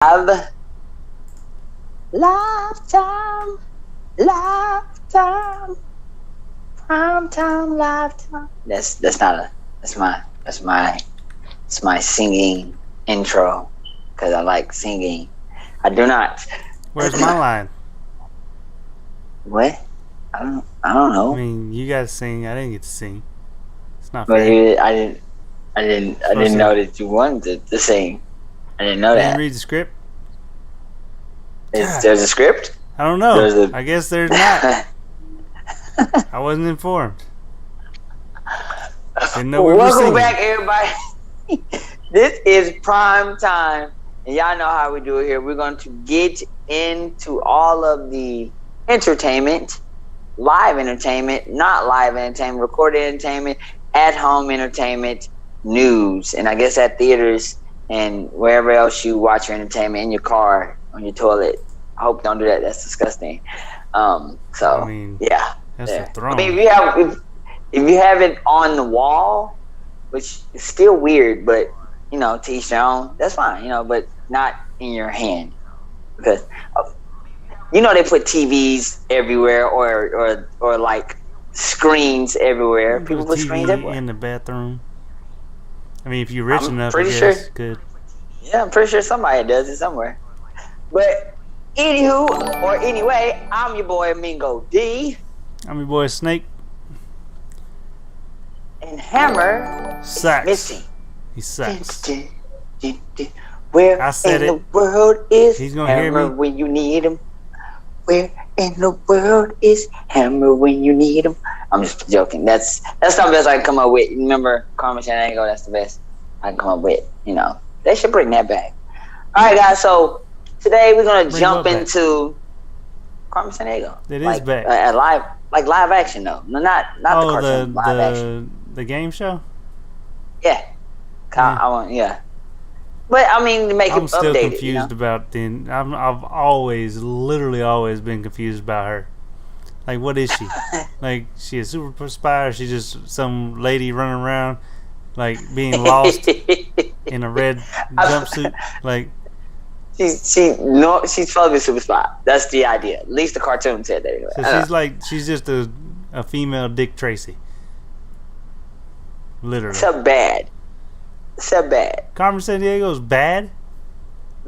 Love, lifetime, lifetime, prime time, lifetime. That's not a that's my singing intro because I like singing. I do not. Where's my line? What? I don't know. I mean, you guys sing. I didn't get to sing. It's not But fair. I didn't know that you wanted to sing. I didn't know You that. didn't read the script? There's a script? I don't know. I guess there's not. I wasn't informed. Didn't know we were singing. Welcome back, everybody. This is prime time, and y'all know how we do it here. We're going to get into all of the entertainment, live entertainment, not live entertainment, recorded entertainment, at-home entertainment, news, and I guess at theaters and wherever else you watch your entertainment, in your car, on your toilet. I hope don't do that. That's disgusting. Yeah. That's the throne. I mean, if you have it on the wall, which is still weird, but to each their own. That's fine, but not in your hand because they put TVs everywhere or like screens everywhere. People put screens everywhere in the bathroom. I mean, if you're rich enough, pretty I guess, sure. good. Yeah, I'm pretty sure somebody does it somewhere. But anywho, or anyway, I'm your boy Mingo-Dee. I'm your boy Snake. And Hammer sucks. Missing. He sucks. Where I said in the world is He's gonna Hammer hear me. when you need him? Where in the world is Hammer when you need him? I'm just joking. That's the best I can come up with. Remember Carmen Sandiego? That's the best I can come up with. They should bring that back. All right, guys. So today we're gonna jump into Carmen Sandiego. It is back. Live action though. No, not the cartoon. Live action. The game show. Yeah. But I mean, to make it updated. I'm still confused about the. I've literally always been confused about her. Like, what is she? Like, she a super spy, or she just some lady running around, like being lost in a red jumpsuit? Like, she's supposed to be super spy. That's the idea. At least the cartoon said that anyway. So she's just a female Dick Tracy. Literally. So bad. Carmen Sandiego's bad?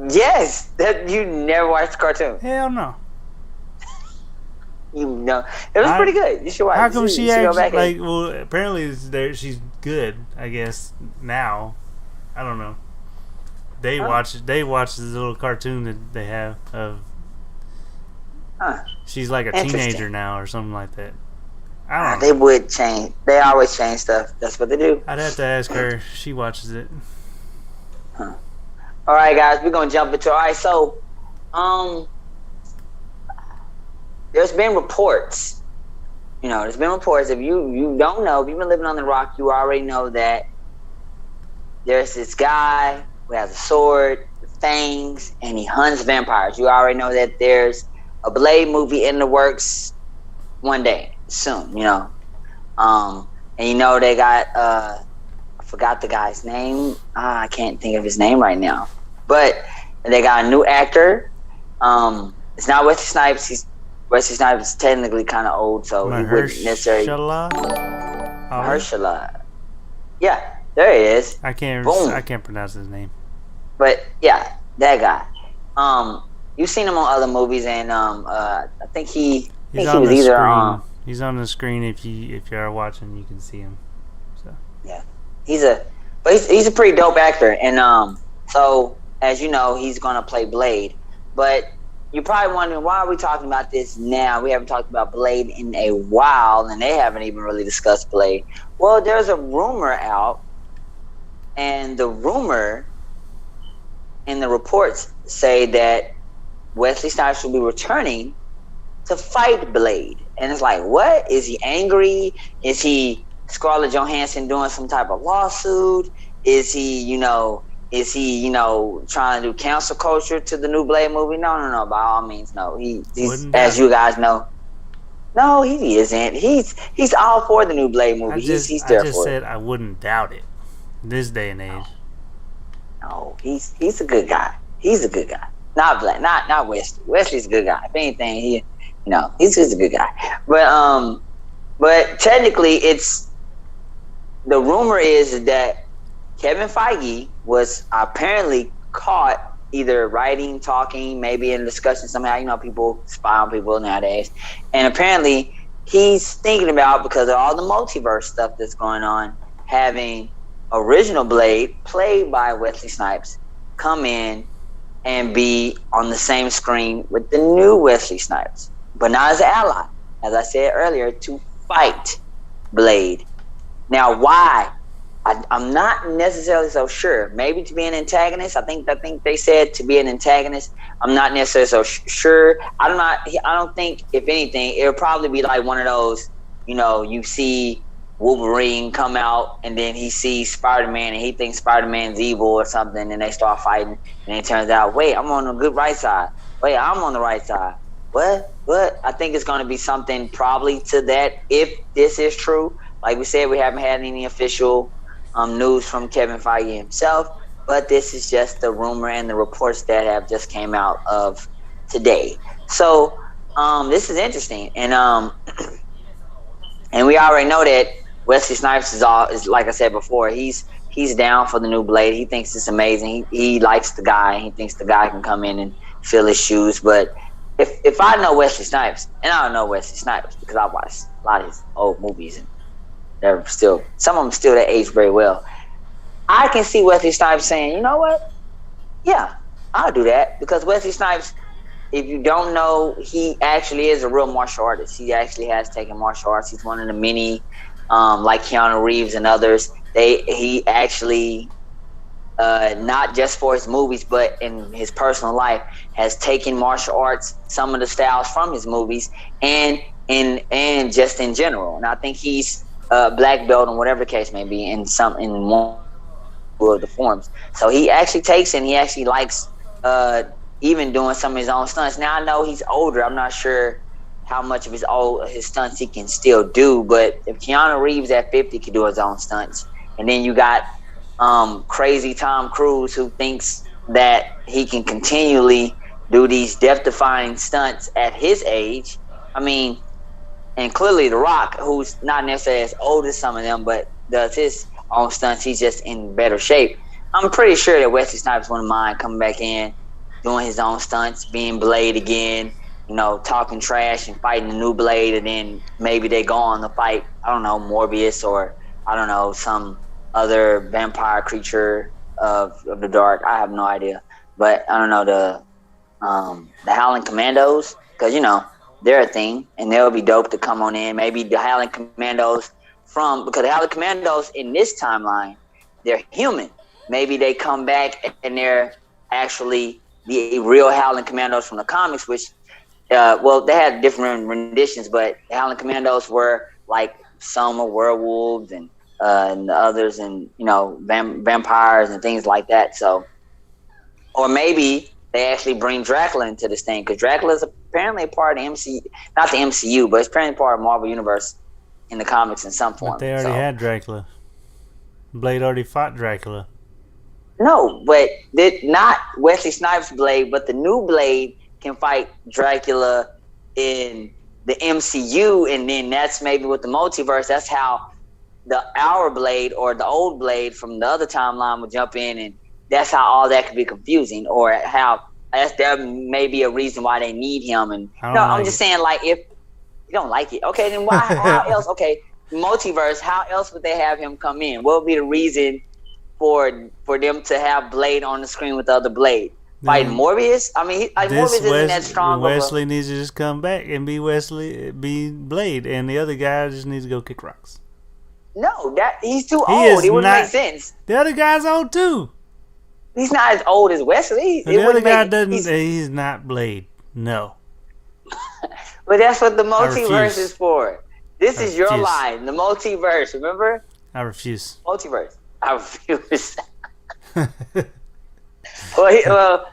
Yes. That you never watched the cartoon. Hell no. It was pretty good. You should watch it. How come she actually apparently she's good, I guess, now. I don't know. They watch this little cartoon that they have of she's like a teenager now or something like that. I don't know. They would change. They always change stuff. That's what they do. I'd have to ask her. She watches it. All right, guys, we're gonna jump into. All right, so there's been reports. There's been reports. If you don't know, if you've been living on the rock, you already know that there's this guy who has a sword, fangs, and he hunts vampires. You already know that there's a Blade movie in the works one day soon. And they got I forgot the guy's name. I can't think of his name right now. But they got a new actor. It's not Wesley Snipes. Wesley Snipes is technically kind of old, so he wouldn't necessarily. Mahershala. Yeah, there he is. I can't pronounce his name. But yeah, that guy. You've seen him on other movies, and I think he was either on. He's on the screen. If you are watching, you can see him. So yeah, he's a pretty dope actor, and so as you know, he's gonna play Blade. But you're probably wondering, why are we talking about this now? We haven't talked about Blade in a while, and they haven't even really discussed Blade. Well, there's a rumor out, and the rumor and the reports say that Wesley Snipes will be returning to fight Blade. And it's like, what? Is he angry? Is he Scarlett Johansson doing some type of lawsuit? Is he trying to do cancel culture to the new Blade movie? No. By all means, no. He's as you guys know. No, he isn't. He's all for the new Blade movie. He's there for it. I just said I wouldn't doubt it. This day and age. No, he's a good guy. he's a good guy. Not Black, not Wesley. Wesley's a good guy. If anything, he's just a good guy. But technically, it's the rumor is that Kevin Feige was apparently caught either writing, talking, maybe in discussion somehow. People spy on people nowadays, and apparently he's thinking about, because of all the multiverse stuff that's going on, having original Blade, played by Wesley Snipes, come in and be on the same screen with the new Wesley Snipes, but not as an ally, as I said earlier, to fight Blade. Now, why? I'm not necessarily so sure. Maybe to be an antagonist. I think they said to be an antagonist. I'm not necessarily so sure. I don't think, if anything, it'll probably be like one of those. You see Wolverine come out, and then he sees Spider-Man, and he thinks Spider-Man's evil or something, and they start fighting, and it turns out, wait, I'm on the good right side. Wait, I'm on the right side. What? I think it's going to be something probably to that, if this is true. Like we said, we haven't had any official news from Kevin Feige himself, but this is just the rumor and the reports that have just came out of today. So this is interesting, and we already know that Wesley Snipes is like I said before, he's down for the new Blade. He thinks it's amazing. He likes the guy. He thinks the guy can come in and fill his shoes. But if I know Wesley Snipes, and I don't know Wesley Snipes because I watched a lot of his old movies, and they're still, some of them still that age very well. I can see Wesley Snipes saying, you know what? Yeah, I'll do that. Because Wesley Snipes, if you don't know, he actually is a real martial artist. He actually has taken martial arts. He's one of the many, like Keanu Reeves and others. He actually, not just for his movies, but in his personal life, has taken martial arts, some of the styles from his movies, and just in general. And I think he's black belt and whatever the case may be in one of the forms. So he actually takes it, and he actually likes even doing some of his own stunts. Now I know he's older. I'm not sure how much of his stunts he can still do, but if Keanu Reeves at 50 can do his own stunts, and then you got crazy Tom Cruise who thinks that he can continually do these death-defying stunts at his age. I mean, and clearly The Rock, who's not necessarily as old as some of them, but does his own stunts, he's just in better shape. I'm pretty sure that Wesley Snipes wouldn't mind coming back in, doing his own stunts, being Blade again, talking trash and fighting the new Blade, and then maybe they go on to fight, I don't know, Morbius, or I don't know, some other vampire creature of the dark. I have no idea. But I don't know, the Howling Commandos, because they're a thing, and they'll be dope to come on in. Maybe the Howling Commandos because the Howling Commandos in this timeline, they're human. Maybe they come back and they're actually the real Howling Commandos from the comics, which, they had different renditions, but the Howling Commandos were like some are werewolves and the others, and vampires and things like that. So, or maybe they actually bring Dracula into this thing, because Dracula is apparently a part of the MCU, not the MCU, but it's apparently part of Marvel Universe in the comics in some form. But they already had Dracula. Blade already fought Dracula. No, but not Wesley Snipes' Blade, but the new Blade can fight Dracula in the MCU, and then that's maybe with the multiverse. That's how our Blade or the old Blade from the other timeline would jump in, and that's how all that could be confusing, or how there may be a reason why they need him. And I'm just saying, like, if you don't like it, okay, then why? How else? Okay, multiverse. How else would they have him come in? What would be the reason for them to have Blade on the screen with the other Blade fighting Morbius? I mean, Morbius isn't that strong. Wesley needs to just come back and be Blade, and the other guy just needs to go kick rocks. No, he's too old. It wouldn't make sense. The other guy's old too. He's not as old as Wesley. The other guy he's not Blade. No. But that's what the multiverse is for. This is your line. The multiverse, remember? I refuse. Multiverse. I refuse. well,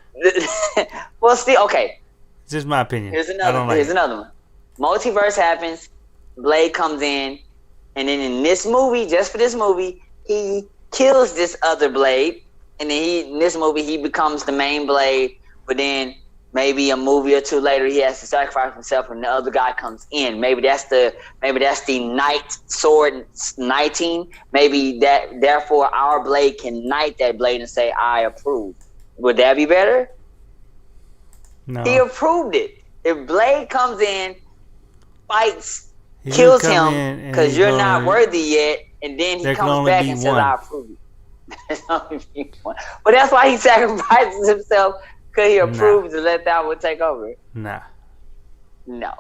still, okay. It's just my opinion. Here's another one. Multiverse happens. Blade comes in. And then in this movie, just for this movie, he kills this other Blade. and then in this movie he becomes the main Blade, but then maybe a movie or two later he has to sacrifice himself and the other guy comes in. Maybe that's the knight sword knighting. Maybe that therefore our Blade can knight that blade and say, I approve. Would that be better? No. He approved it. If Blade comes in, fights, He's kills gonna come him in and because he's you're gonna- not worthy yet, and then he There can comes only back be and says, one. I approve it. There's only be one. But that's why he sacrifices himself, because he approves to let that one take over. Nah. No.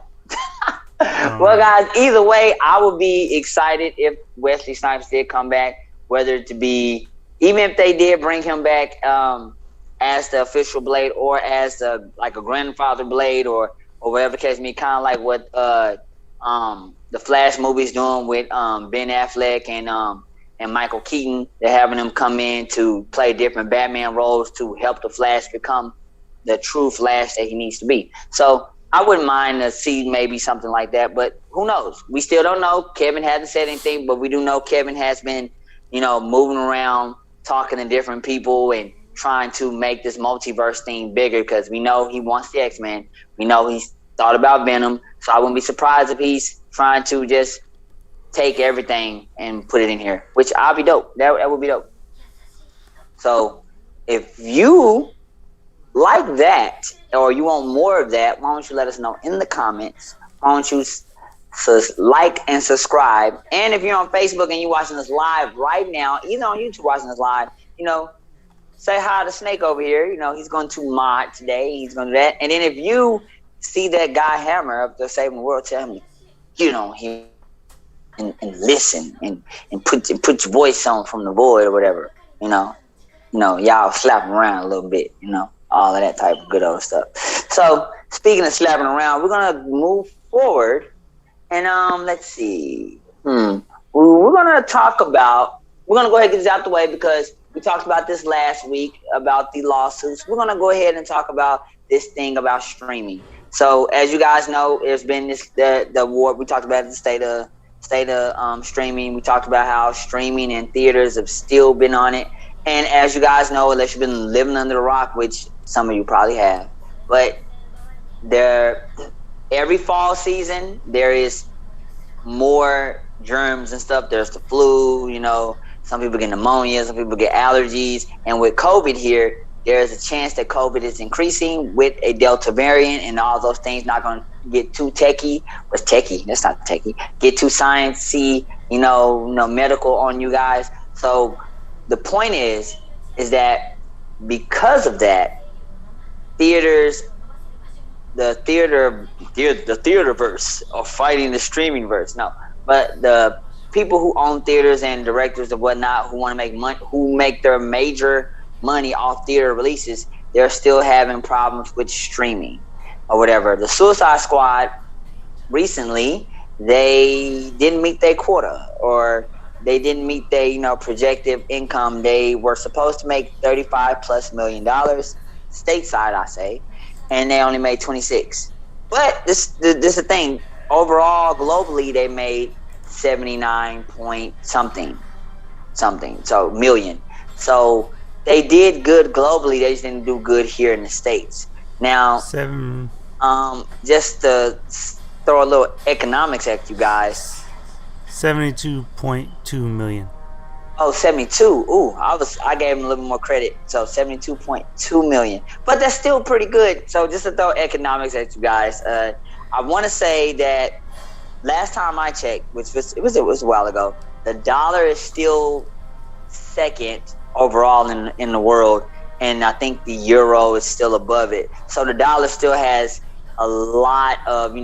Oh, Well, guys, either way, I would be excited if Wesley Snipes did come back, whether it to be, even if they did bring him back as the official Blade or as like a grandfather Blade or whatever the case may be, kind of like what the Flash movie's doing with Ben Affleck and Michael Keaton. They're having them come in to play different Batman roles to help the Flash become the true Flash that he needs to be. So I wouldn't mind to see maybe something like that, but who knows? We still don't know. Kevin hasn't said anything, but we do know Kevin has been, moving around, talking to different people and trying to make this multiverse thing bigger, because we know he wants the X-Men. We know he's thought about Venom, so I wouldn't be surprised if he's trying to just take everything and put it in here, which I'll be dope. That would be dope. So if you like that, or you want more of that, why don't you let us know in the comments? Why don't you like and subscribe? And if you're on Facebook and you're watching us live right now, either on YouTube watching us live, say hi to Snake over here. He's going to mod today. He's going to do that. And then if you see that guy Hammer up there saving the world, tell him, he and listen and put your voice on from the void or whatever. Y'all slap him around a little bit. All of that type of good old stuff. So speaking of slapping around, we're gonna move forward and let's see. We're gonna talk about. We're gonna go ahead and get this out the way because we talked about this last week about the lawsuits. We're gonna go ahead and talk about this thing about streaming. So as you guys know, there's been the war. We talked about the state of streaming. We talked about how streaming and theaters have still been on it. And as you guys know, unless you've been living under the rock, which some of you probably have, but every fall season there is more germs and stuff. There's the flu, some people get pneumonia, some people get allergies, and with COVID here, there's a chance that COVID is increasing with a Delta variant, and all those things not going to get too techie. What's techie? That's not techie. Get too sciencey, medical on you guys. So the point is that because of that, theaters, the theaterverse are fighting the streaming verse. No, but the people who own theaters and directors and whatnot who want to make money, who make their major money off theater releases, they're still having problems with streaming or whatever. The Suicide Squad recently, they didn't meet their quota, or they didn't meet their projected income. They were supposed to make $35+ million stateside, I say, and they only made 26. But this is the thing. Overall, globally, they made 79 point something, so million. So they did good globally. They just didn't do good here in the States. Now, just to throw a little economics at you guys. 72.2 million. Oh, 72. Ooh, I gave him a little more credit. So 72.2 million. But that's still pretty good. So just to throw economics at you guys, I want to say that last time I checked, which was a while ago, the dollar is still second overall in the world, and I think the euro is still above it. So the dollar still has a lot of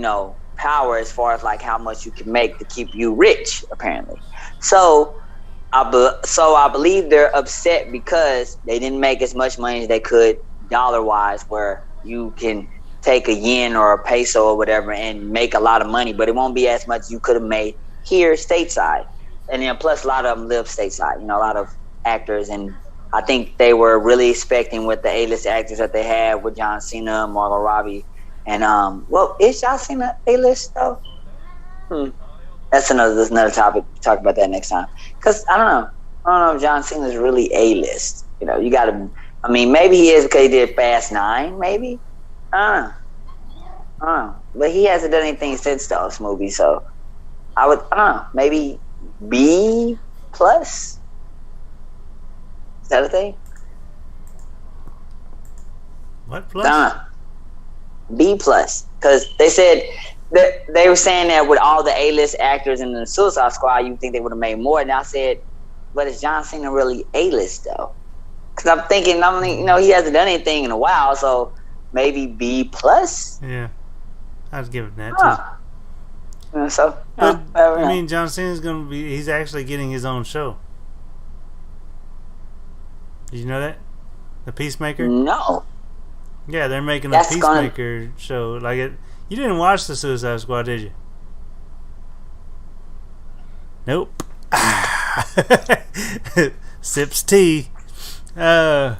power as far as like how much you can make to keep you rich, apparently. So I believe they're upset because they didn't make as much money as they could dollar wise, where you can take a yen or a peso or whatever and make a lot of money, but it won't be as much you could have made here stateside. And then plus a lot of them live stateside, a lot of actors, and I think they were really expecting with the A-list actors that they had with John Cena, Margot Robbie, and is John Cena A-list though? That's another topic. We'll talk about that next time. Because I don't know if John Cena is really A-list. You got to. I mean, maybe he is because he did Fast 9. Maybe. But he hasn't done anything since those movies, so I would. Maybe B plus. Is that a thing? What plus? B plus, because they said that they were saying that with all the A-list actors in the Suicide Squad, you think they would have made more. And I said, but is John Cena really A-list though? Because I'm thinking, he hasn't done anything in a while, so maybe B plus. Yeah, I'd give it that too. So, but I mean, John Cena's he's actually getting his own show. Did you know that? The Peacemaker? No. Yeah, they're making a Peacemaker show. Like it. You didn't watch the Suicide Squad, did you? Nope. Sips tea. Water,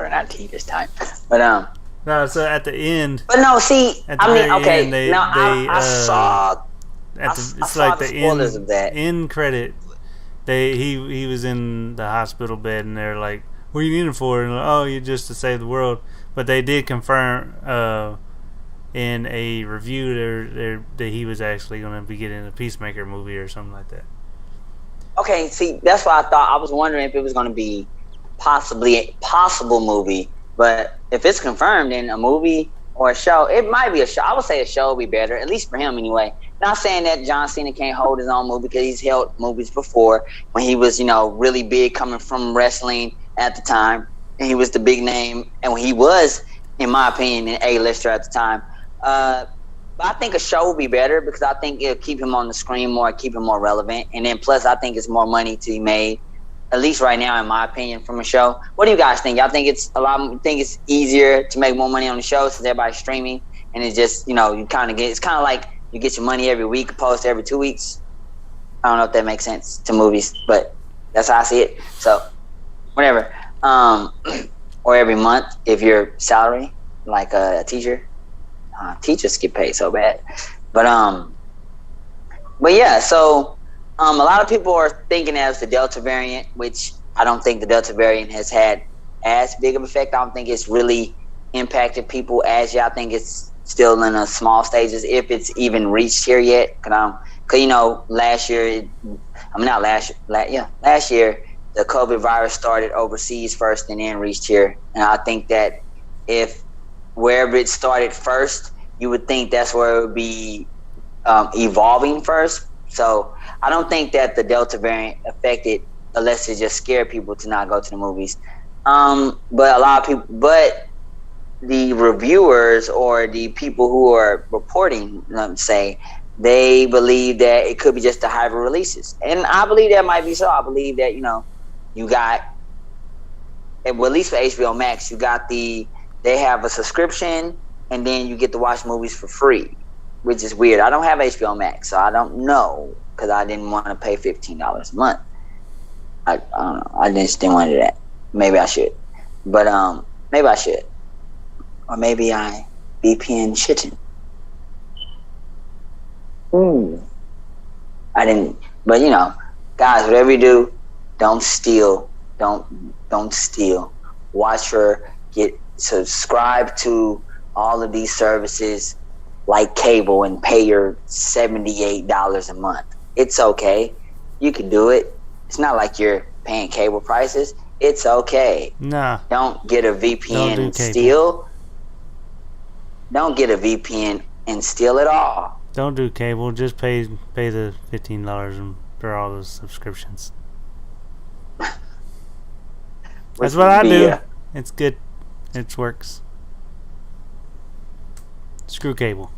not tea this time. But no. So at the end. But no, see. End, I saw. It's like the spoilers of that end credit. He was in the hospital bed, and they're like, "What do you need him for?" And like, "Oh, you just to save the world." But they did confirm in a review that he was actually going to be getting a Peacemaker movie or something like that. Okay, see, that's why I thought. I was wondering if it was going to be possibly a possible movie, but if it's confirmed in a movie or a show, it might be a show. I would say a show would be better, at least for him anyway. Not saying that John Cena can't hold his own movie, because he's held movies before when he was, really big coming from wrestling at the time, and he was the big name, and when he was, in my opinion, an A-lister at the time. But I think a show would be better, because I think it'll keep him on the screen more, keep him more relevant, and then plus I think it's more money to be made, at least right now, in my opinion, from a show. What do you guys think? Y'all think think it's easier to make more money on the show since everybody's streaming, and it's just, you kind of it's kind of like you get your money every week opposed to every 2 weeks. I don't know if that makes sense to movies, but that's how I see it. So, whatever. Or every month if you're salary, like a teacher. Teachers get paid so bad. But yeah, so a lot of people are thinking that it's the Delta variant, which I don't think the Delta variant has had as big of an effect. I don't think it's really impacted people as yet. I think it's still in a small stages, if it's even reached here yet. Cause last year, last year the COVID virus started overseas first and then reached here. And I think that if wherever it started first, you would think that's where it would be evolving first. So I don't think that the Delta variant affected, unless it just scared people to not go to the movies. But a lot of people, but the reviewers or the people who are reporting, say, they believe that it could be just the hybrid releases. And I believe that might be so. I believe that, you got, well, at least for HBO Max, they have a subscription, and then you get to watch movies for free, which is weird. I don't have HBO Max, so I don't know, because I didn't want to pay $15 a month. I don't know. I just didn't want to do that. Maybe I should. But maybe I should. Or maybe I VPN shouldn't. I didn't. But, guys, whatever you do, don't steal. Don't steal. Watch her. Subscribe to all of these services like cable and pay your $78 a month. It's okay. You can do it. It's not like you're paying cable prices. It's okay. Nah. Don't get a VPN and steal. Don't get a VPN and steal it all. Don't do cable. Just pay the $15 for all those subscriptions. That's what I do. It's good. It works. Screw cable.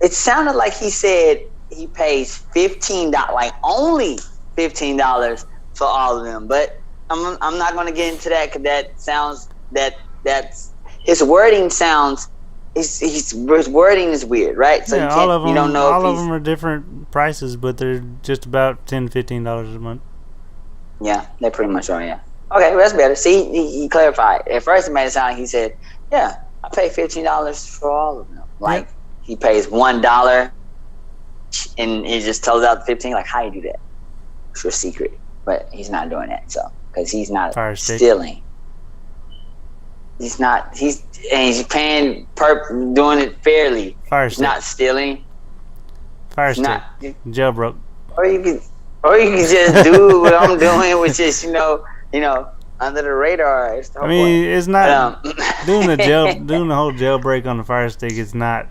It sounded like he said he pays $15, like only $15 for all of them. But I'm not going to get into that, because that sounds that's his wording sounds. His wording is weird, right? So yeah, all of them. You don't know all of them are different prices, but they're just about $10-15 a month. Yeah, they pretty much are. Yeah. Okay, well, that's better. See, he clarified. At first, it made it sound like he said, "Yeah, I pay $15 for all of them." Like he pays $1, and he just tells out $15. Like, how you do that? It's your secret. but he's not doing that. So because he's not Fire stick. stealing. He's not. He's paying doing it fairly. Fire He's stick. not stealing. Fire stick. Not, Jailbroke. or you can just do what I'm doing, which is under the radar. It's the I mean, point. it's not doing the whole jailbreak on the Fire Stick. It's not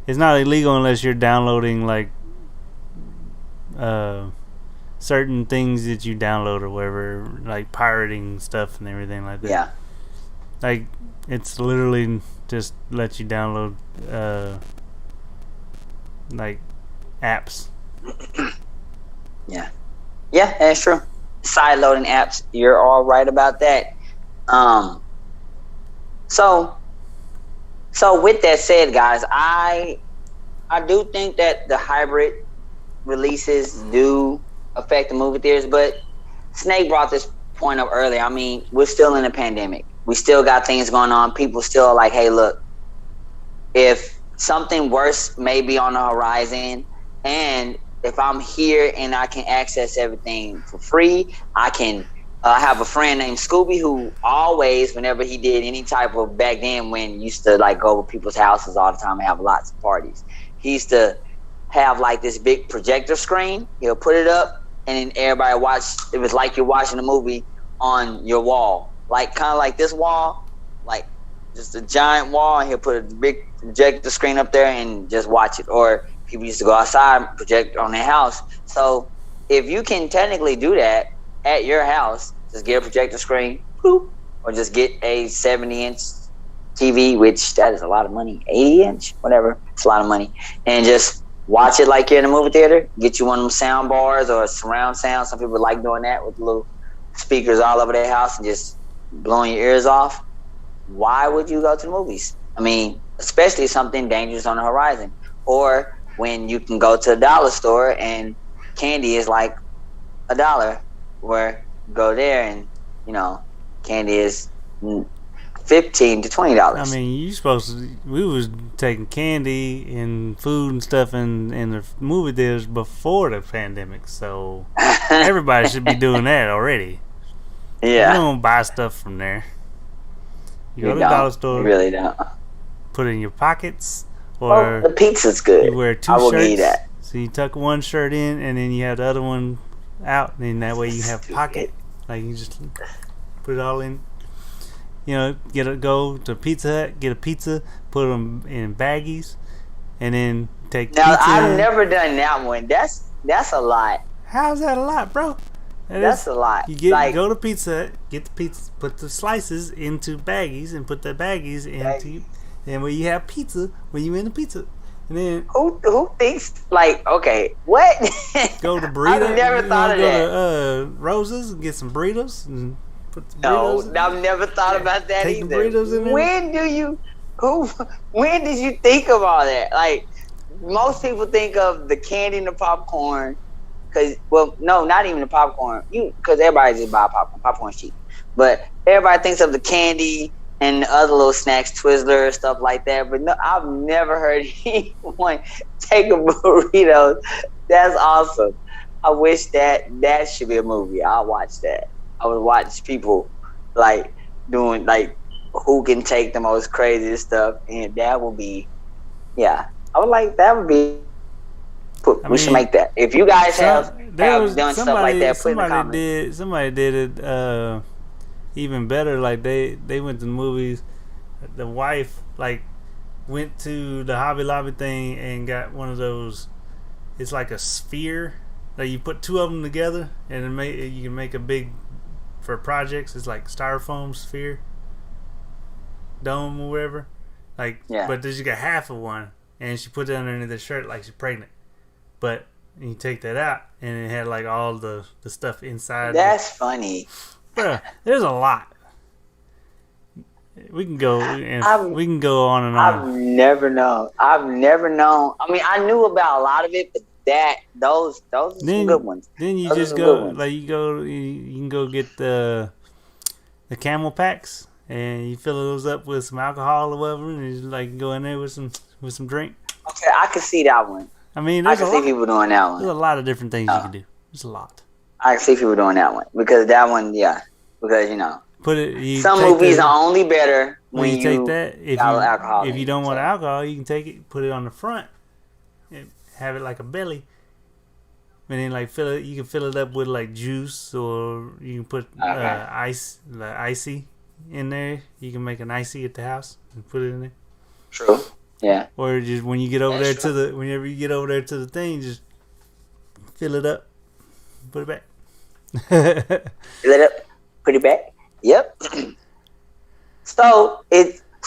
illegal unless you're downloading like certain things that you download or whatever, like pirating stuff and everything like that. Yeah. Like it's literally just let you download like apps. Yeah, that's true. Side loading apps, you're all right about that. So with that said, guys, I do think that the hybrid releases do affect the movie theaters, but Snake brought this point up earlier. I mean, we're still in a pandemic. We still got things going on. People still are like, hey, look, if something worse may be on the horizon, and if I'm here and I can access everything for free, I can have a friend named Scooby who always, whenever he did any type of, back then when used to like go over people's houses all the time and have lots of parties, he used to have like this big projector screen. He'll put it up and then everybody watch. It was like you're watching a movie on your wall, like kind of like this wall, like just a giant wall, and he'll put a big projector screen up there and just watch it. Or people used to go outside and project on their house. So if you can technically do that at your house, just get a projector screen, boop, or just get a 70-inch TV, which that is a lot of money, 80-inch, whatever, it's a lot of money, and just watch it like you're in a movie theater. Get you one of them sound bars or surround sound. Some people like doing that with little speakers all over their house and just blowing your ears off. Why would you go to the movies? I mean, especially something dangerous on the horizon. Or when you can go to a dollar store and candy is like $1, where go there and candy is $15 to $20. I mean, we was taking candy and food and stuff in the movie theaters before the pandemic, so everybody should be doing that already. Yeah, you don't buy stuff from there. You go to the dollar store. You really don't. Put it in your pockets. Or the pizza's good. You wear two I will shirts. give you that. So you tuck one shirt in, and then you have the other one out, and that way you have pocket. Like you just put it all in. Go to Pizza Hut, get a pizza, put them in baggies, and then take pizza. Now I've never done that one. That's a lot. How's that a lot, bro? That's a lot. You go to Pizza Hut, get the pizza, put the slices into baggies, and put the baggies into. And when you have pizza, when you in the pizza, and then who thinks like, okay, what? Go to burritos. I've never thought of that. Go to Rose's and get some burritos and put the burritos. No, I've never thought about that Take either. the burritos in there. When did you think of all that? Like most people think of the candy and the popcorn, no, not even the popcorn. Because everybody just buy popcorn. Popcorn's cheap, but everybody thinks of the candy and the other little snacks, Twizzlers, stuff like that. But no, I've never heard anyone take a burrito. That's awesome. I wish that should be a movie. I'll watch that. I would watch people like doing like who can take the most craziest stuff, and that would be, I would like that would be. We should make that. If you guys have done stuff like that, put in the comments. Somebody did it. Even better, like they went to the movies. The wife like went to the Hobby Lobby thing and got one of those. It's like a sphere. Like you put two of them together and you can make a big for projects. It's like styrofoam sphere, dome or whatever. But then you got half of one, and she put it underneath the shirt like she's pregnant. But you take that out, and it had like all the stuff inside. That's funny. Bruh, there's a lot. We can go and we can go on and on. I've never known. I mean, I knew about a lot of it, but those are some good ones. Then you just go like you can go get the camel packs and you fill those up with some alcohol or whatever, and you like go in there with some drink. Okay, I can see that one. I mean, I can see people doing that one. There's a lot of different things you can do. There's a lot. I see people doing that one because that one, yeah, because Put it. You some take movies the are only better when when you take you that. got alcohol If in you it. don't want So alcohol, you can take it, put it on the front, and have it like a belly. And then like fill it. You can fill it up with like juice, or you can put okay, ice, like icy, in there. You can make an icy at the house and put it in there. true, yeah, Or just when you get over that's there true. to the whenever you get over there to the thing, just fill it up, put it back. Fill it up, put it back. Yep. So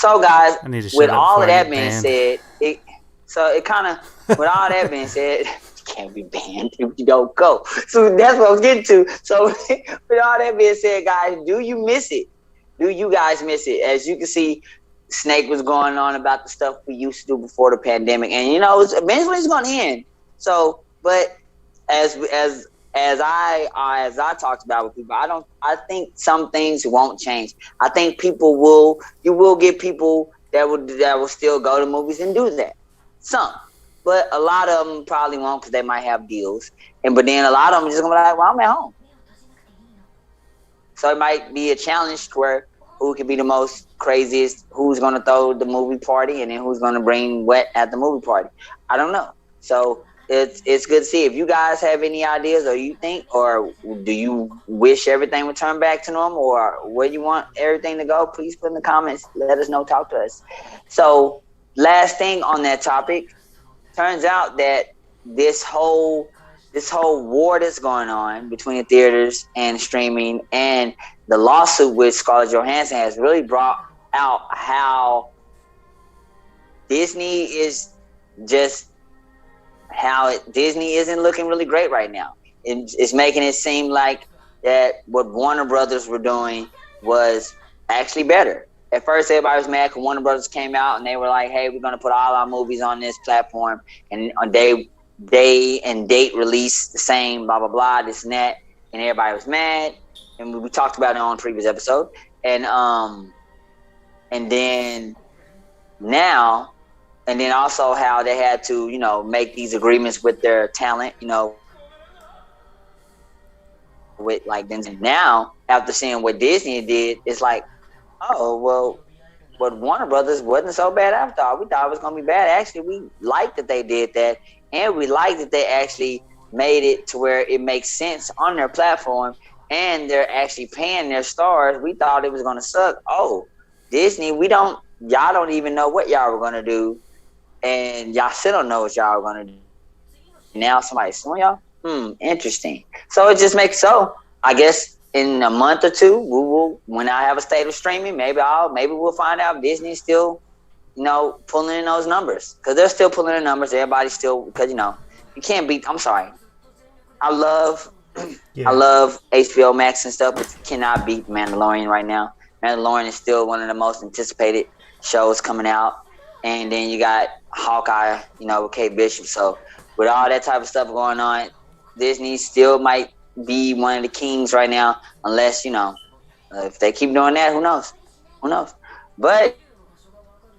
guys, I need to with shut up all before of I that get being banned. said, it kind of with all that being said, you can't be banned if you don't go. So that's what I was getting to. So with all that being said, guys, do you miss it? Do you guys miss it? As you can see, Snake was going on about the stuff we used to do before the pandemic, and eventually it's going to end. So, but as I talked about with people, I think some things won't change. I think you will get people that will still go to movies and do that. Some, but a lot of them probably won't because they might have deals. But then a lot of them are just gonna be like, well, I'm at home. So it might be a challenge where who can be the most craziest, who's gonna throw the movie party, and then who's gonna bring wet at the movie party. I don't know. So it's good to see. If you guys have any ideas, or you think, or do you wish everything would turn back to normal, or where you want everything to go, please put in the comments. Let us know. Talk to us. So last thing on that topic, turns out that this whole war that's going on between the theaters and streaming and the lawsuit with Scarlett Johansson has really brought out how Disney is just Disney isn't looking really great right now. It's making it seem like that what Warner Brothers were doing was actually better. At first, everybody was mad because Warner Brothers came out and they were like, "Hey, we're going to put all our movies on this platform," and on day and date release the same, blah blah blah, this and that, and everybody was mad. And we talked about it on a previous episode, and then now. And then also how they had to, make these agreements with their talent, with like then now after seeing what Disney did, it's like, oh well, what Warner Brothers wasn't so bad after all. We thought it was gonna be bad. Actually, we liked that they did that, and we liked that they actually made it to where it makes sense on their platform, and they're actually paying their stars. We thought it was gonna suck. Oh, Disney, y'all don't even know what y'all were gonna do. And y'all still don't know what y'all are gonna do. Now somebody's suing y'all. Interesting. So it just makes I guess in a month or two, we will. When I have a state of streaming, maybe we'll find out Disney's still, pulling in those numbers because they're still pulling in numbers. Everybody's still because you can't beat. I'm sorry. I love HBO Max and stuff, but you cannot beat Mandalorian right now. Mandalorian is still one of the most anticipated shows coming out. And then you got Hawkeye, with Kate Bishop. So with all that type of stuff going on, Disney still might be one of the kings right now, unless, if they keep doing that, who knows? Who knows? But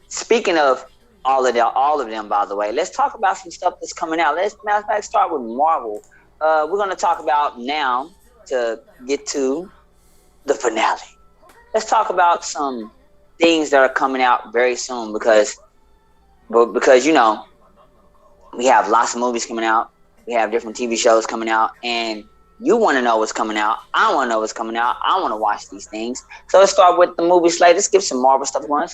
speaking of all of them, by the way, let's talk about some stuff that's coming out. Let's start with Marvel. We're going to talk about now to get to the finale. Let's talk about some things that are coming out very soon because we have lots of movies coming out, we have different TV shows coming out, and you want to know what's coming out. I want to know what's coming out. I want to watch these things. So let's start with the movie slate. Let's give some Marvel stuff going.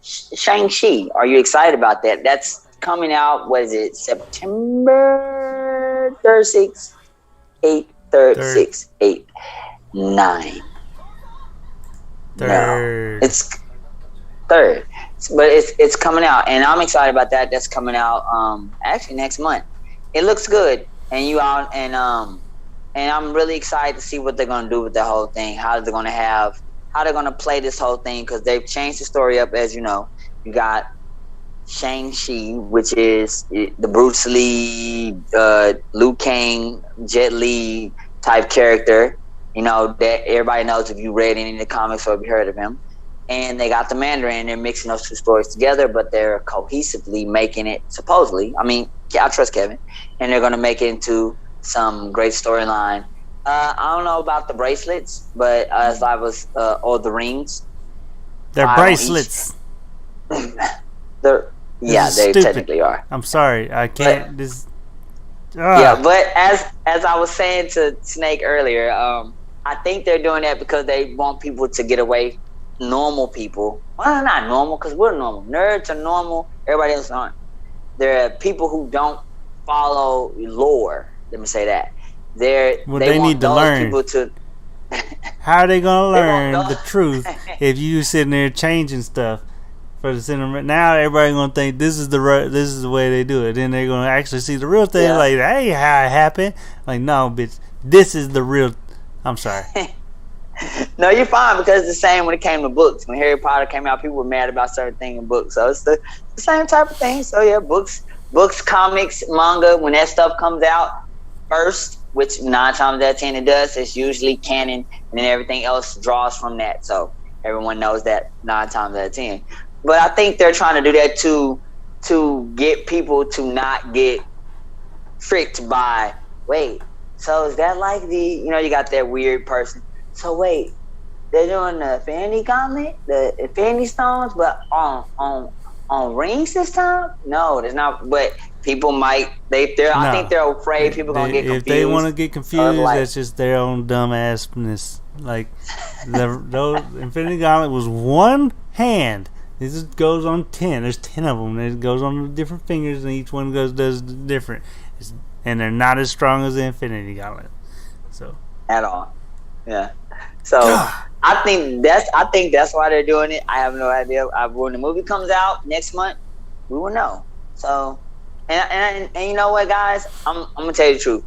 Shang-Chi. Are you excited about that? That's coming out. What is it? September 3rd, 6, 8, 3rd, 6, 8, 9. Third. No, it's 3rd. But it's coming out, and I'm excited about that. That's coming out actually next month. It looks good, and I'm really excited to see what they're gonna do with the whole thing. How they're gonna play this whole thing because they've changed the story up. As you know, you got Shang-Chi, which is the Bruce Lee, Liu Kang, Jet Li type character. That everybody knows if you read any of the comics or if you heard of him. And they got the Mandarin. They're mixing those two stories together, but they're cohesively making it, supposedly. I mean, I trust Kevin. And they're going to make it into some great storyline. I don't know about the bracelets, but as I was, or the rings, They're 5 on each. bracelets. They're, This yeah, is they stupid. technically are. I'm sorry. I But can't. This. yeah, but as I was saying to Snake earlier, I think they're doing that because they want people to get away. Normal people, well, not normal because we're normal. Nerds are normal. Everybody else aren't. There are people who don't follow lore. Let me say that. Well, They they want need to those learn. people to. How are they gonna They want learn the truth those. if you sitting there changing stuff for the cinema? Now everybody gonna think this is the way they do it. Then they're gonna actually see the real thing. Yeah. Like, hey, how it happened? Like, no, bitch, this is the real. I'm sorry. No, you're fine because it's the same when it came to books. When Harry Potter came out, people were mad about certain things in books. So it's the same type of thing. So yeah, books, comics, manga. When that stuff comes out first, which 9 times out of 10 it does, it's usually canon, and then everything else draws from that. So everyone knows that 9 times out of 10. But I think they're trying to do that to get people to not get tricked by, wait, so is that like you got that weird person. So wait, they're doing the Infinity Gauntlet, the Infinity Stones, but on rings this time? No, there's not. But people might I think they're afraid people gonna get confused. If they want to get confused, like, that's just their own dumbassness. Like those Infinity Gauntlet was one hand. This just goes on 10. There's 10 of them. It goes on different fingers, and each one does different. And they're not as strong as the Infinity Gauntlet. So at all, yeah. So I think that's why they're doing it. I have no idea. When the movie comes out next month, we will know. So, and you know what, guys? I'm gonna tell you the truth.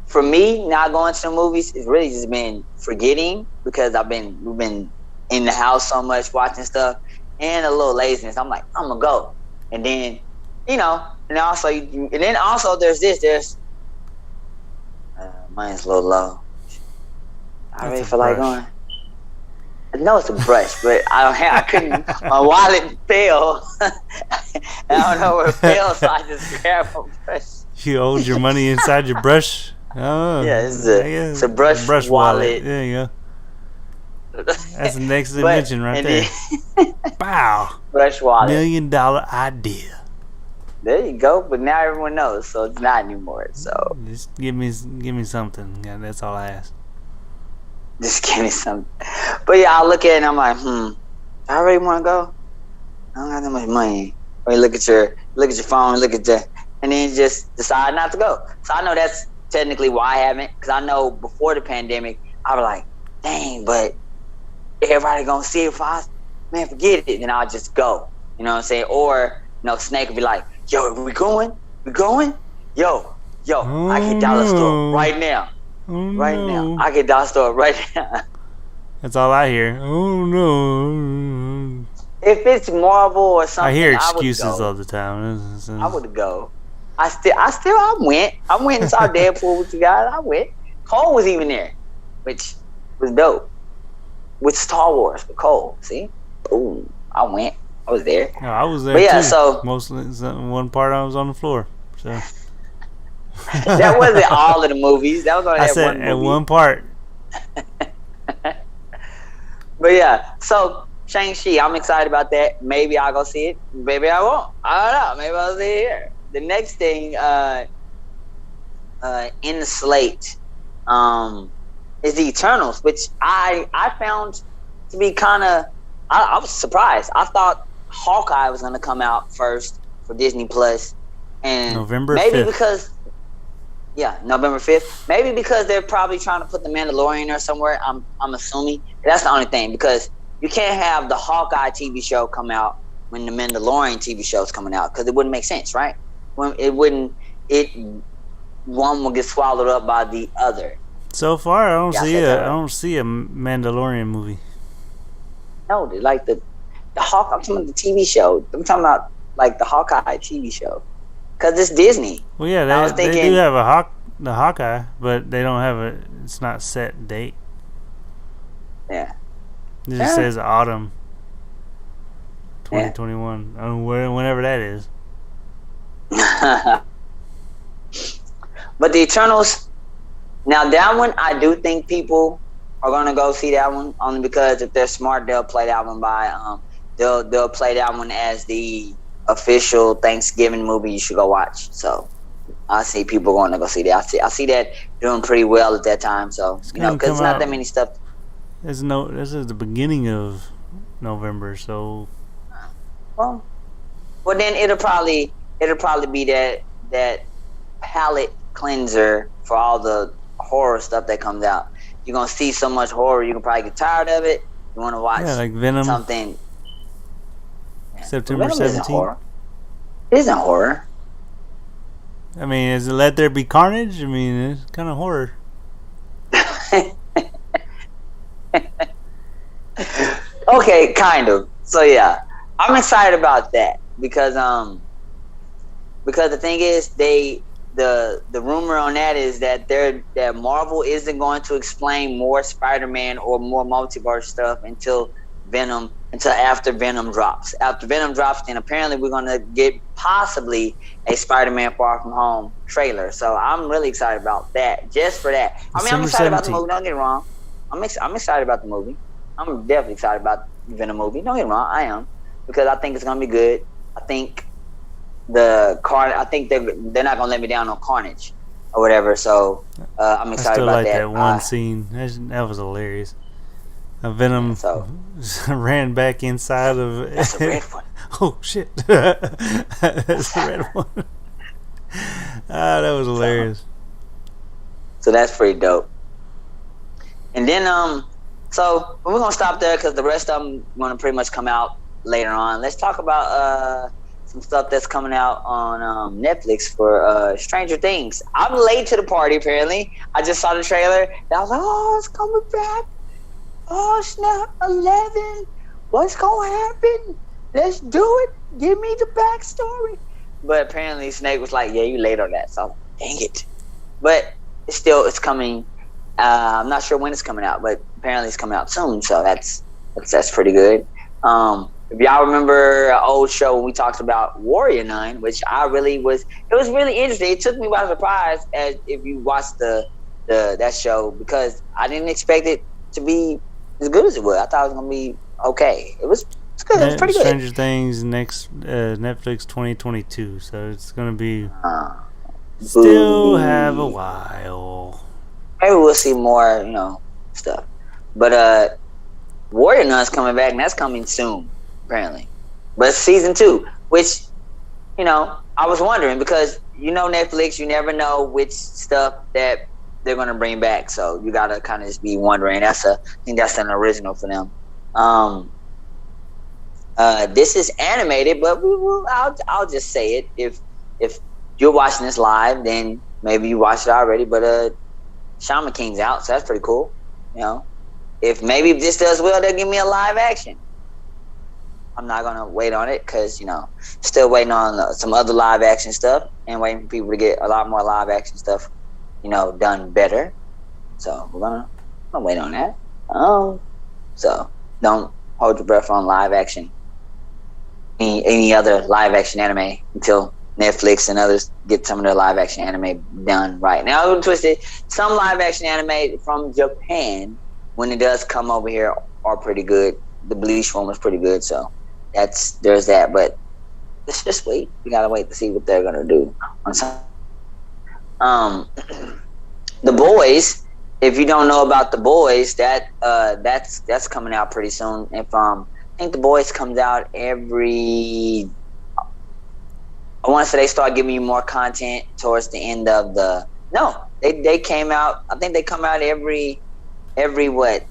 For me, not going to the movies, it's really just been forgetting because we've been in the house so much watching stuff, and a little laziness. I'm like, I'm gonna go, and then and also there's mine's a little low. I really feel like going. I know it's a brush, but I couldn't. My wallet fell. I don't know where it fell, so I just grabbed a brush. You hold your money inside your brush. Oh, yeah, it's a brush wallet. There you go. That's the next invention right there. Wow. Brush wallet. $1 million idea. There you go. But now everyone knows, so it's not anymore. So just give me something. Yeah, that's all I ask. Just give me something. But yeah, I look at it and I'm like, I really want to go. I don't have that much money. Or you look at your phone, and then you just decide not to go. So I know that's technically why I haven't, because I know before the pandemic, I was like, dang, but everybody gonna see it fast. Man, forget it. And I'll just go. You know what I'm saying? Or, Snake would be like, yo, are we going? We going? Yo, I can dollar store right now. Right now. I can dollar store right now. That's all I hear. Oh no. If it's Marvel or something, I hear excuses all the time. I would go. I went. I went and saw Deadpool with you guys. I went. Cole was even there, which was dope. With Star Wars, with Cole. See? Boom. I went. I was there. Oh, I was there but yeah, too. So mostly one part I was on the floor. So that wasn't all of the movies. That was only I that said one movie. at one part. But yeah, so Shang-Chi, I'm excited about that. Maybe I'll go see it. Maybe I won't. I don't know. Maybe I'll see it here. The next thing in the slate is the Eternals, which I found to be kind of. I was surprised. I thought Hawkeye was going to come out first for Disney Plus, and November 5th. because November 5th. Maybe because they're probably trying to put the Mandalorian or somewhere. I'm assuming that's the only thing, because you can't have the Hawkeye TV show come out when the Mandalorian TV show is coming out, because it wouldn't make sense, right? One will get swallowed up by the other. So far, I don't see a Mandalorian movie. No, like the Hawk. I'm talking about the TV show. I'm talking about like the Hawkeye TV show, because it's Disney. Well, yeah, they do have the Hawkeye, but they don't have it's not set date. Yeah. It just says autumn 2021. I don't know whenever that is. But the Eternals, now that one, I do think people are gonna go see that one only because if they're smart, they'll play that one by they'll play that one as the official Thanksgiving movie you should go watch. So I see people going to go see that. I see that doing pretty well at that time. So It's you know, gonna because come it's not out. that many stuff. This is the beginning of November, so Well, well then it'll probably be that palate cleanser for all the horror stuff that comes out. You're gonna see so much horror, you can probably get tired of it. You want to watch yeah, like Venom, something. Yeah. September Venom isn't 17th. horror. It isn't horror. I mean, is it Let There Be Carnage? I mean, it's kind of horror. Okay, kind of. So yeah, I'm excited about that because the thing is the rumor on that is that that Marvel isn't going to explain more Spider-Man or more multiverse stuff until after Venom drops. After Venom drops, then apparently we're gonna get possibly a Spider-Man Far From Home trailer. So I'm really excited about that. Just for that. I mean, I'm excited about the movie. Don't get me wrong. I'm excited about the movie. I'm definitely excited about the Venom movie. Don't get me wrong. I am because I think it's gonna be good. I think I think they're not gonna let me down on Carnage or whatever. So I'm excited about that. I still like that one scene. That was hilarious. Venom ran back inside of. That's a red one. Oh shit! That's the red one. That was hilarious. So that's pretty dope. And then so we're gonna stop there because the rest of them gonna pretty much come out later on. Let's talk about some stuff that's coming out on Netflix for Stranger Things. I'm late to the party apparently. I just saw the trailer and I was like, oh, it's coming back. Oh snap, 11. What's gonna happen? Let's do it. Give me the backstory. But apparently Snake was like, yeah, you late on that. So dang it. But it's coming. I'm not sure when it's coming out, but apparently it's coming out soon. So that's pretty good. If y'all remember an old show when we talked about Warrior Nun, which it was really interesting. It took me by surprise as if you watched that show because I didn't expect it to be as good as it was. I thought it was gonna be okay. It was good. It was pretty good. Stranger Things next Netflix 2022, so it's gonna be still have a while. Maybe we'll see more, stuff. But Warrior Nun's coming back, and that's coming soon, apparently. But it's season 2, which I was wondering because Netflix, you never know which stuff that they're gonna bring back, so you gotta kind of just be wondering. I think that's an original for them. This is animated, but I'll just say it. If you're watching this live, then maybe you watched it already. But Shaman King's out, so that's pretty cool. If this does well, they'll give me a live action. I'm not gonna wait on it because still waiting on some other live action stuff and waiting for people to get a lot more live action stuff. Done better. So we're gonna wait on that. So don't hold your breath on live action. Any other live action anime until Netflix and others get some of their live action anime done right. Now I'm twisted. Some live action anime from Japan, when it does come over here, are pretty good. The Bleach one was pretty good, so there's that. But let's just wait. We gotta wait to see what they're gonna do on some. The Boys. If you don't know about The Boys, that's coming out pretty soon. I think The Boys comes out every. I want to say they start giving you more content towards the end of the. No, they came out. I think they come out every what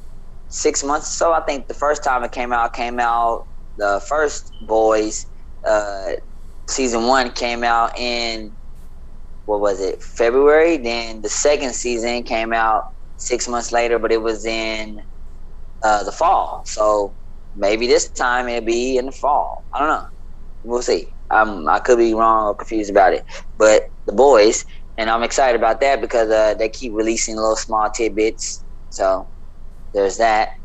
6 months or so. I think the first time it came out the first Boys season 1 came out in. What was it? February. Then the second season came out 6 months later, but it was in the fall. So maybe this time it'll be in the fall. I don't know. We'll see. I could be wrong or confused about it. But The Boys, and I'm excited about that because they keep releasing little small tidbits. So there's that.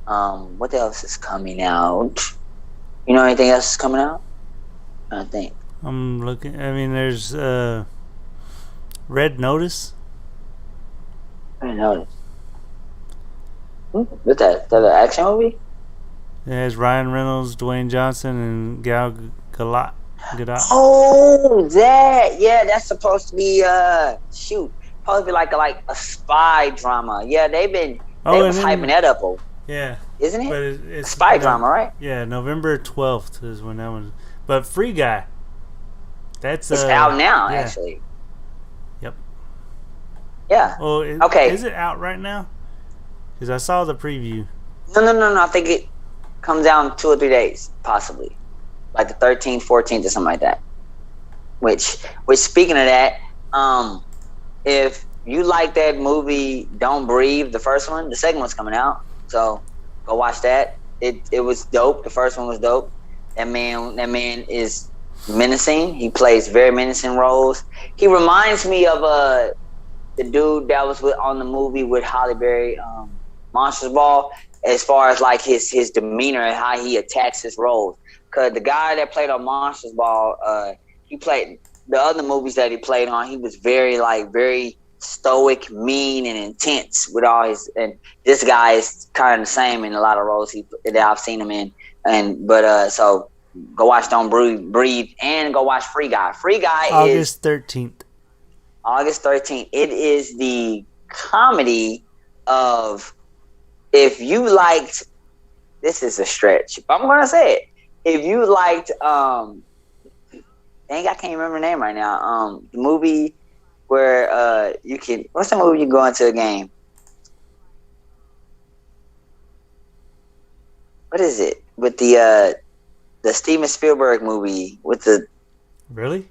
What else is coming out? You know anything else is coming out? I think. I'm looking. I mean, there's Red Notice. I didn't notice. What's that? Is that an action movie? It has Ryan Reynolds, Dwayne Johnson, and Gal Gadot. Oh, that. Yeah, that's supposed to be shoot. Supposed to be like a spy drama. Yeah, they Oh, and was hyping then that up, yeah, isn't it? but A it's spy drama, right? Yeah, November 12th is when that one. But Free Guy. That's It's out now, yeah. actually. Yep. Yeah. Well, Okay. Is it out right now? Because I saw the preview. No. I think it comes out in 2 or 3 days, possibly, like the 13th, 14th, or something like that. Which speaking of that, if you like that movie, Don't Breathe, the first one, the second one's coming out, so go watch that. It was dope. The first one was dope. That man is menacing. He plays very menacing roles. He reminds me of the dude that was on the movie with Halle Berry, Monsters Ball, as far as like his demeanor and how he attacks his roles. Cause the guy that played on Monsters Ball, he played the other movies that he played on. He was very stoic, mean, and intense with all his. And this guy is kind of the same in a lot of roles that I've seen him in. So go watch Don't Breathe and go watch Free Guy. Free Guy is August 13th. August 13th. It is the comedy of, if you liked, this is a stretch, but I'm gonna say it. If you liked, dang, I can't remember the name right now. The movie where you can, what's the movie you go into a game? What is it with the Steven Spielberg movie with the? Really?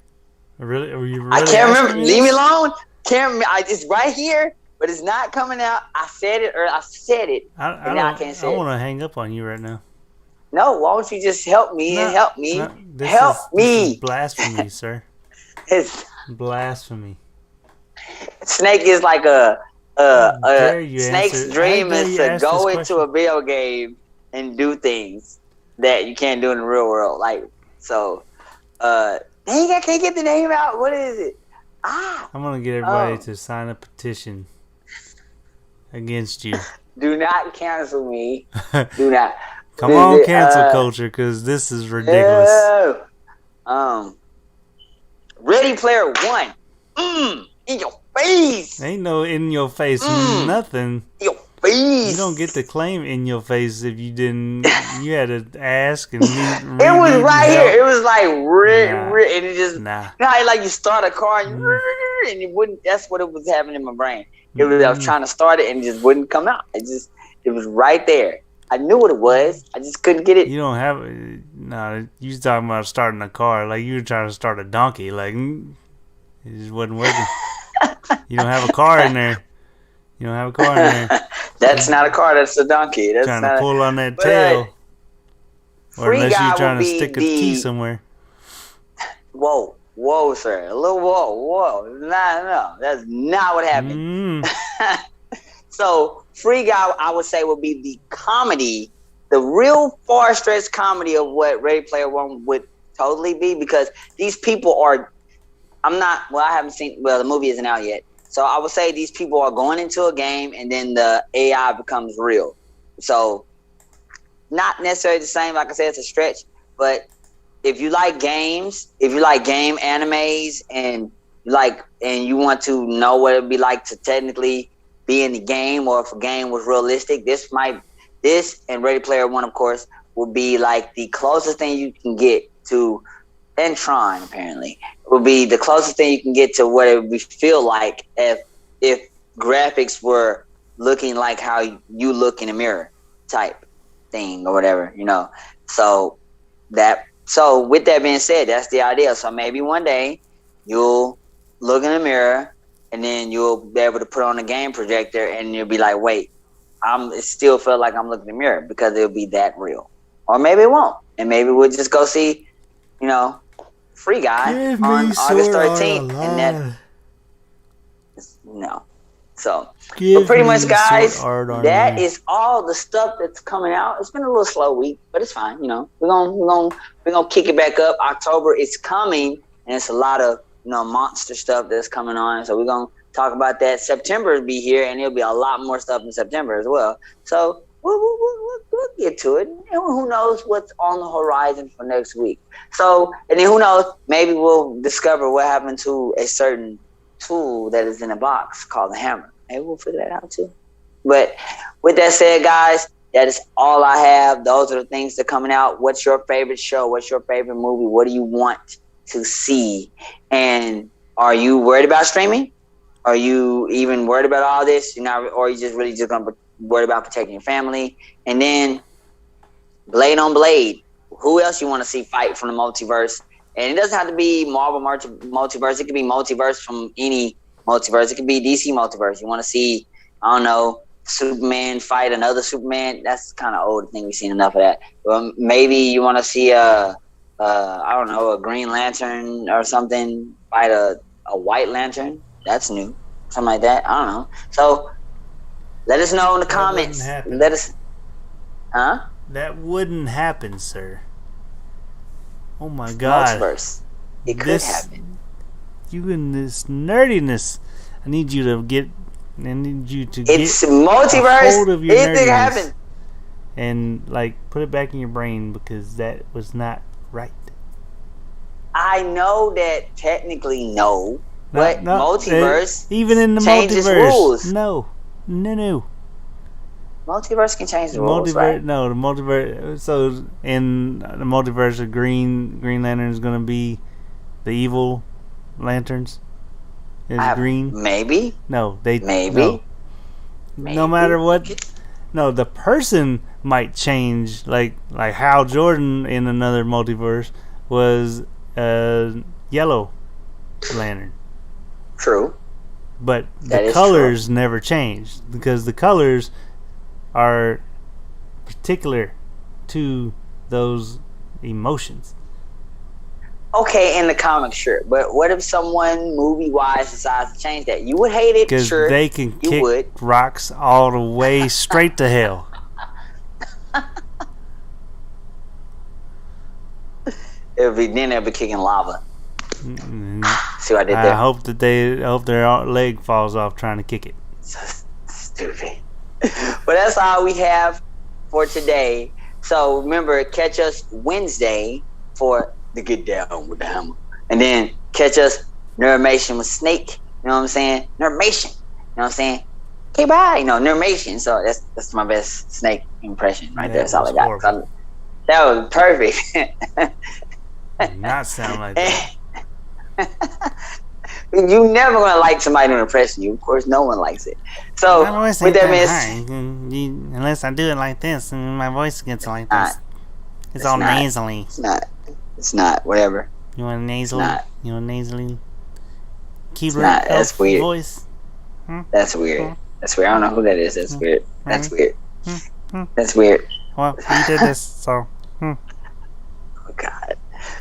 Are you really I can't remember. me Leave me this? alone. Can't. It's right here, but it's not coming out. I said it, and now I can't say I it. want to hang up on you right now. No, why don't you just help me and help me? This is me. blasphemy, sir. It's Blasphemy. Snake is like Snake's dream is to go into a video game and do things that you can't do in the real world. Like, so, dang, I can't get the name out. What is it? I'm gonna get everybody to sign a petition against you. Do not cancel me. Do not. Come on, cancel culture, because this is ridiculous. Ready Player One. In your face. Ain't no in your face nothing. In your face. You don't get to claim in your face if you didn't. You had to ask and it was right here. It was like and it just like you start a car and it wouldn't. That's what it was happening in my brain. I was trying to start it and it just wouldn't come out. It was right there. I knew what it was. I just couldn't get it. You don't have you was talking about starting a car like you were trying to start a donkey. Like it just wasn't working. You don't have a car in there. You don't have a car in there. That's not a car. That's a donkey. That's trying to pull on that tail. Or unless you're trying to stick a key somewhere. Whoa, sir. A little whoa. No. That's not what happened. So, Free Guy, I would say, would be the comedy, the real far-stretched comedy of what Ready Player One would totally be, because these people are, I haven't seen, the movie isn't out yet. So I would say these people are going into a game and then the AI becomes real. So, not necessarily the same, like I said, it's a stretch, but if you like games, if you like game animes and you want to know what it'd be like to technically be in the game, or if a game was realistic, this and Ready Player One, of course, will be like the closest thing you can get to, and Tron apparently will be the closest thing you can get to what it would feel like if graphics were looking like how you look in a mirror type thing or whatever, So with that being said, that's the idea. So maybe one day you'll look in the mirror and then you'll be able to put on a game projector and you'll be like, wait, it still felt like I'm looking in the mirror, because it'll be that real. Or maybe it won't. And maybe we'll just go see, Free Guy on August 13th. And that, no. So, but pretty much, guys, that is all the stuff that's coming out. It's been a little slow week, but it's fine. We're gonna kick it back up. October is coming, and it's a lot of monster stuff that's coming on. So we're gonna talk about that. September will be here, and there'll be a lot more stuff in September as well. So we'll get to it. And who knows what's on the horizon for next week. So, and then who knows, maybe we'll discover what happened to a certain tool that is in a box called the hammer. Maybe we'll figure that out too. But with that said, guys, that is all I have. Those are the things that are coming out. What's your favorite show? What's your favorite movie? What do you want to see? And are you worried about streaming? Are you even worried about all this? You're not, or are you just really just gonna worried about protecting your family? And then Blade on Blade. Who else you want to see fight from the multiverse? And it doesn't have to be Marvel multiverse. It could be multiverse from any multiverse. It could be DC multiverse. You want to see, I don't know, Superman fight another Superman? That's kind of old. I think we've seen enough of that. Well, maybe you want to see I don't know, a Green Lantern or something fight a White Lantern. That's new. Something like that. I don't know. So let us know in the comments. Let us. Huh? That wouldn't happen, sir. Oh my God. Multiverse. It could happen. You and this nerdiness. I need you to get. It's multiverse. A hold of your Anything happen. And like put it back in your brain because that was not right. I know that technically no, but multiverse even in the changes multiverse rules. No. Multiverse can change the rules, right? No, the multiverse. So in the multiverse, the Green Lantern is going to be the evil lanterns. Is green? Maybe. No, maybe. No. No matter what. No, the person might change. Like Hal Jordan in another multiverse was a yellow lantern. True. But the colors never changed because the colors are particular to those emotions. Okay, in the comics, sure. But what if someone movie-wise decides to change that? You would hate it, because sure. They can kick rocks all the way straight to hell. They'll be kicking lava. See what I did there? I hope their leg falls off trying to kick it. So stupid. But that's all we have for today. So remember, catch us Wednesday for the Get Down with the Hammer. And then catch us Nerdmation with Snake. You know what I'm saying? Nerdmation. You know what I'm saying? Okay, bye. You know, Nerdmation. So that's my best Snake impression right there. That's all I got. So that was perfect. Did not sound like that. You never gonna like somebody to impress you. Of course, no one likes it. So with that means, unless I do it like this, and my voice gets like this, it's all nasally. It's not. Whatever. You want nasally? You want nasally? Keyboard. That's weird. Voice. That's weird. That's weird. I don't know who that is. That's weird. That's weird. That's weird. Well, you did this, so. Oh God.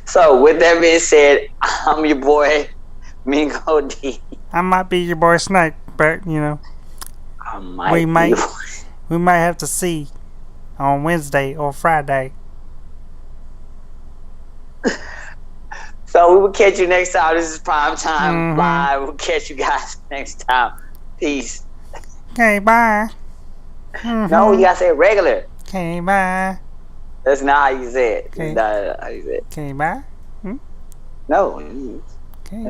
So with that being said, I'm your boy Mingo-Dee. I might be your boy Snake, but we might have to see on Wednesday or Friday. So we will catch you next time. This is Prime Time Live. We'll catch you guys next time. Peace. Okay, bye. No, you gotta say it regular. Okay, bye. That's not how you say it. Okay. That's not how you say it. Okay, bye. No. Okay.